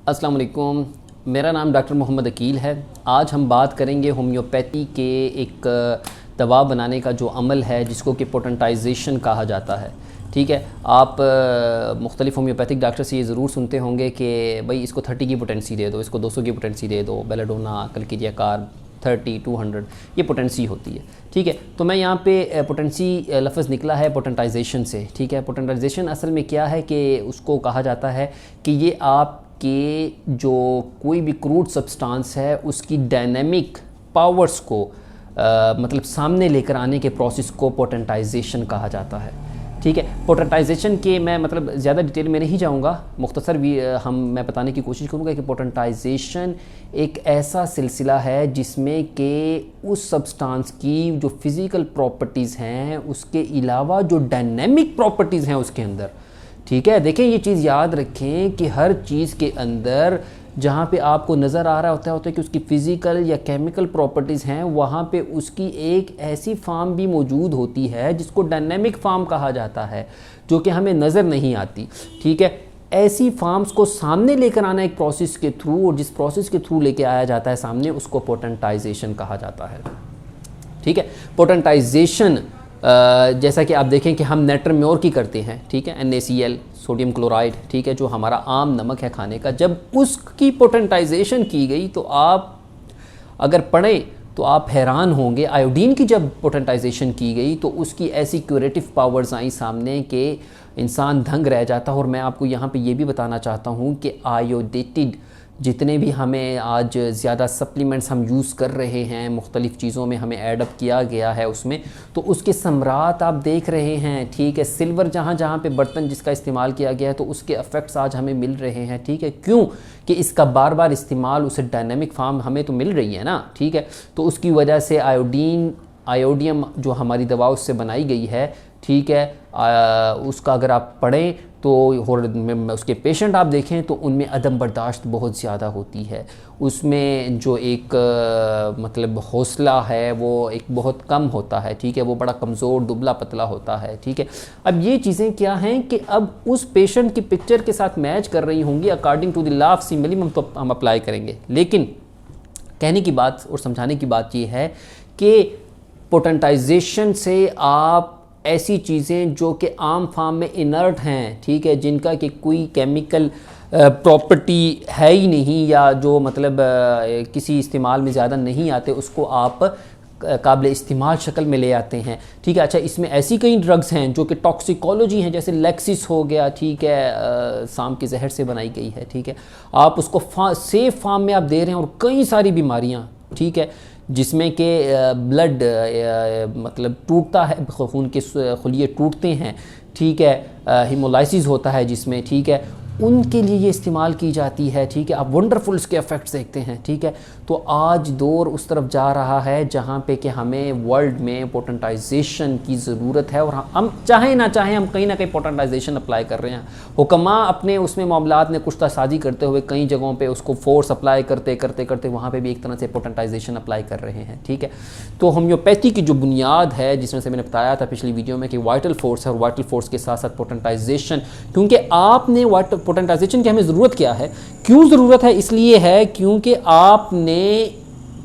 अस्सलाम वालेकुम, मेरा नाम डॉक्टर मोहम्मद अकील है। आज हम बात करेंगे होम्योपैथी के एक दवा बनाने का जो अमल है जिसको कि पोटेंटाइजेशन कहा जाता है। ठीक है, आप मुख्तलिफ होम्योपैथिक डॉक्टर से ये ज़रूर सुनते होंगे कि भाई इसको 30 की पोटेंसी दे दो, इसको 200 की पोटेंसी दे दो, बेलाडोना, कलकिरिया कार 30, 200 ये पोटेंसी होती है। ठीक है, तो मैं यहाँ पे पोटेंसी लफ्ज़ निकला है पोटेंटाइजेशन से। ठीक है, पोटेंटाइजेशन असल में क्या है कि उसको कहा जाता है कि ये आपके जो कोई भी क्रूड सब्सटेंस है उसकी डायनेमिक पावर्स को मतलब सामने लेकर आने के प्रोसेस को पोटेंटाइजेशन कहा जाता है। ठीक है, पोटेंटाइजेशन के मैं मतलब ज़्यादा डिटेल में नहीं जाऊँगा, मुख्तसर भी मैं बताने की कोशिश करूँगा कि पोटेंटाइजेशन एक ऐसा सिलसिला है जिसमें कि उस सब्सटेंस की जो फिज़िकल प्रॉपर्टीज़ हैं उसके अलावा जो डायनेमिक प्रॉपर्टीज़ हैं उसके अंदर। ठीक है, देखें ये चीज़ याद रखें कि हर चीज़ के अंदर जहाँ पे आपको नज़र आ रहा होता है कि उसकी फ़िज़िकल या केमिकल प्रॉपर्टीज़ हैं, वहाँ पे उसकी एक ऐसी फॉर्म भी मौजूद होती है जिसको डायनेमिक फॉर्म कहा जाता है, जो कि हमें नज़र नहीं आती। ठीक है, ऐसी फॉर्म्स को सामने लेकर आना एक प्रोसेस के थ्रू, और जिस प्रोसेस के थ्रू लेके आया जाता है सामने, उसको पोटेंटाइजेशन कहा जाता है। ठीक है, पोटेंटाइजेशन जैसा कि आप देखें कि हम नेट्रम्योर की करते हैं। ठीक है, NaCl सोडियम क्लोराइड, ठीक है, जो हमारा आम नमक है खाने का, जब उसकी पोटेंटाइजेशन की गई तो आप अगर पढ़ें तो आप हैरान होंगे। आयोडीन की जब पोटेंटाइजेशन की गई तो उसकी ऐसी क्यूरेटिव पावर्स आई सामने कि इंसान दंग रह जाता है। और मैं आपको यहाँ पे ये भी बताना चाहता हूँ कि आयोडेटेड जितने भी हमें आज ज़्यादा सप्लीमेंट्स हम यूज़ कर रहे हैं, मुख्तलिफ़ चीज़ों में हमें ऐडअप किया गया है उसमें, तो उसके सम्राट आप देख रहे हैं। ठीक है, सिल्वर जहाँ जहाँ पे बर्तन जिसका इस्तेमाल किया गया है तो उसके इफ़ेक्ट्स आज हमें मिल रहे हैं। ठीक है, क्यों कि इसका बार बार इस्तेमाल, उसे डायनेमिक फार्म हमें तो मिल रही है ना। ठीक है, तो उसकी वजह से आयोडियम जो हमारी दवा उससे बनाई गई है, ठीक है, उसका अगर आप पढ़ें तो उसके पेशेंट आप देखें तो उनमें अदम बर्दाश्त बहुत ज़्यादा होती है। उसमें जो एक मतलब हौसला है वो एक बहुत कम होता है। ठीक है, वो बड़ा कमज़ोर दुबला पतला होता है। ठीक है, अब ये चीज़ें क्या हैं कि अब उस पेशेंट की पिक्चर के साथ मैच कर रही होंगी according to the law of symbolism, तो हम अप्लाई करेंगे। लेकिन कहने की बात और समझाने की बात ये है कि पोटेंटाइजेशन से आप ऐसी चीज़ें जो कि आम फार्म में इनर्ट हैं, ठीक है, जिनका कि कोई केमिकल प्रॉपर्टी है ही नहीं, या जो मतलब किसी इस्तेमाल में ज़्यादा नहीं आते, उसको आप काबिल इस्तेमाल शक्ल में ले आते हैं। ठीक है, अच्छा, इसमें ऐसी कई ड्रग्स हैं जो कि टॉक्सिकोलॉजी हैं, जैसे लेक्सिस हो गया, ठीक है, सांप के जहर से बनाई गई है। ठीक है, आप उसको सेफ फार्म में आप दे रहे हैं, और कई सारी बीमारियाँ, ठीक है, जिसमें कि ब्लड मतलब टूटता है, खून के खुलिये टूटते हैं। ठीक है, हीमोलाइसिस होता है जिसमें, ठीक है, उनके लिए ये इस्तेमाल की जाती है। ठीक है, आप वंडरफुल इसके इफ़ेक्ट्स देखते हैं। ठीक है, तो आज दौर उस तरफ जा रहा है जहाँ पे कि हमें वर्ल्ड में पोटेंटाइजेशन की ज़रूरत है, और हम चाहें ना चाहें हम कहीं ना कहीं पोटेंटाइजेशन अप्लाई कर रहे हैं। हुक्मा अपने उसमें मामलात में कुछ साजी करते हुए कई जगहों पे उसको फोर्स अप्लाई करते करते करते वहाँ पे भी एक तरह से पोटेंटाइजेशन अप्लाई कर रहे हैं। ठीक है, तो होम्योपैथी की जो बुनियाद है, जिसमें से मैंने बताया था पिछली वीडियो में कि वाइटल फोर्स है, और वाइटल फोर्स के साथ साथ पोटेंटाइजेशन, क्योंकि आपने पोटेंटाइजेशन की हमें ज़रूरत क्या है, क्यों ज़रूरत है, इसलिए है क्योंकि आपने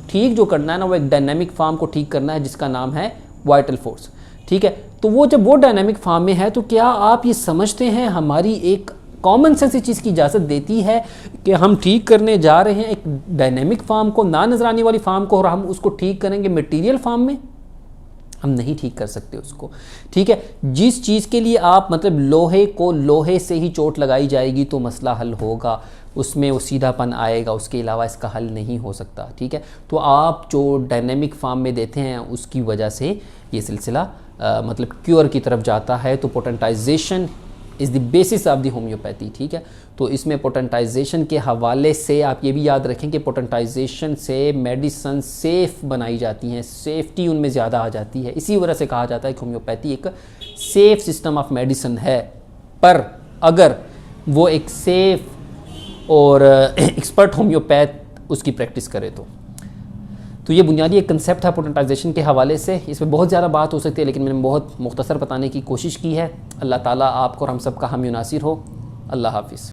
ठीक जो करना है ना, वो एक डायनेमिक फॉर्म को ठीक करना है जिसका नाम है वाइटल फोर्स। ठीक है, तो वो जब वो डायनेमिक फॉर्म में है तो क्या आप ये समझते हैं हमारी एक कॉमन सेंस इस चीज़ की इजाज़त देती है कि हम ठीक करने जा रहे हैं एक डायनेमिक फॉर्म को, ना नजर आने वाली फॉर्म को, और हम उसको ठीक करेंगे मटेरियल फॉर्म में? हम नहीं ठीक कर सकते उसको। ठीक है, जिस चीज़ के लिए आप मतलब लोहे को लोहे से ही चोट लगाई जाएगी तो मसला हल होगा, उसमें वो सीधापन आएगा, उसके अलावा इसका हल नहीं हो सकता। ठीक है, तो आप जो डायनेमिक फॉर्म में देते हैं उसकी वजह से ये सिलसिला मतलब क्योर की तरफ जाता है। तो potentization is the basis of the homeopathy. ठीक है, तो इसमें पोटेंटाइजेशन के हवाले से आप ये भी याद रखें कि पोटेंटाइजेशन से मेडिसिन सेफ़ बनाई जाती हैं, सेफ्टी उनमें ज़्यादा आ जाती है। इसी वजह से कहा जाता है कि होम्योपैथी एक सेफ़ सिस्टम ऑफ मेडिसिन है। पर अगर वो एक सेफ़ और एक्सपर्ट होम्योपैथ उसकी प्रैक्टिस करे तो ये बुनियादी एक कंसेप्ट है पोटेंटाइजेशन के हवाले से। इसमें बहुत ज़्यादा बात हो सकती है, लेकिन मैंने बहुत मुख्तसर बताने की कोशिश की है। अल्लाह ताला आपको और हम सब का हामी नासिर हो। अल्लाह हाफ़िज़।